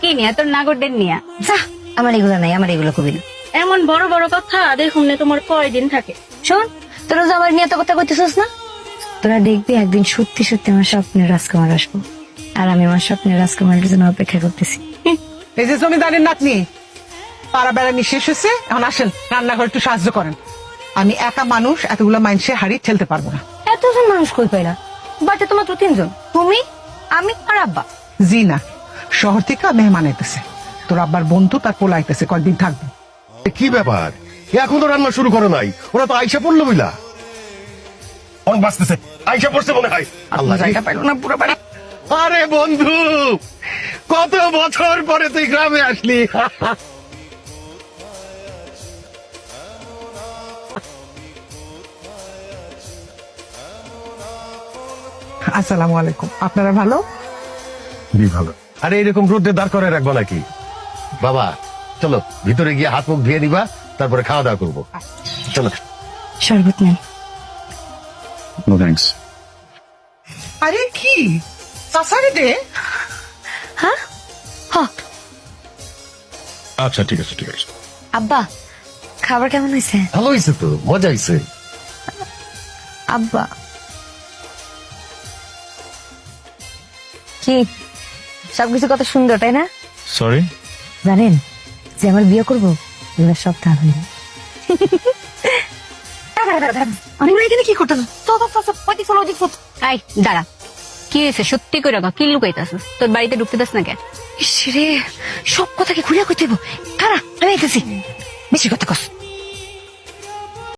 কি নিয়া তোর নাগরদের নিয়া? যা, আমার এগুলো নাই, আমার এগুলো কবি না। এমন বড় বড় কথা দেখুন না তোমার কয়দিন থাকে। শোন, তোরা যে আমার নিয়ে এত কথা কইতেছিস না, তোরা দেখবি একদিন সত্যি সত্যি আমার স্বপ্নের রাজকুমার আসবো, আর আমি আমার স্বপ্নের রাজকুমারের জন্য অপেক্ষা করতেছি। এই যে জমিদারের নাতনি, পাড়া বেড়ানি শেষ হয়েছে, এখন আসেন রান্নাঘরে একটু সাহায্য করেন। আমি একা মানুষ, এতগুলো মানুষে হাড়ি ঠেলতে পারবো না। এতজন মানুষ কই পাইলা? বাড়িতে তো মাত্র 3 জন, তুমি, আমি আর আব্বা। জি না, শহর থেকে মেহমান আইতেছে, তোর আব্বার বন্ধু তার পোলা আইতেছে, কয়েকদিন থাকবে। কি ব্যাপার, এখন তো রান্না শুরু করে নাই, ওরা তো আইসা পড়লো বুঝলা। অন বাঁচতেছে, আইসা পড়ছে মনে হয়। আল্লাহ জায়গা পাইল না পুরো বাড়ি। আরে বন্ধু, কত বছর পরে তুই গ্রামে আসলি। আসসালামু আলাইকুম, আপনারা ভালো? ভালো। আরে এরকম রোদে দাঁড় করে রাখবো নাকি? বাবা চলো ভিতরে গিয়ে হাত মুখ ধুয়ে নিবা, তারপরে খাওয়া দাওয়া করবো। চলো। শরবত নেন। No thanks. আরে কি চাচারে দে। হ্যাঁ, আচ্ছা ঠিক আছে ঠিক আছে। আব্বা খাবার কেমন হয়েছে? ভালো হয়েছে তো, মজা হয়েছে। আব্বা কি সবকিছু কত সুন্দর, তাই না? সরি। জানেন যে আমার বিয়ে করবো, এগুলো সব তা হইল। এখানে কি করতেছ? আই দাঁড়া, কি হয়েছে সত্যি করে কি লুকাইতাছিস? তোর বাড়িতে ঢুকতে দাস না কে? রে, সব কথা কি ঘুরিয়া কইতে হইব? খারা, আমি আইতেছি। বেশি কথা কস।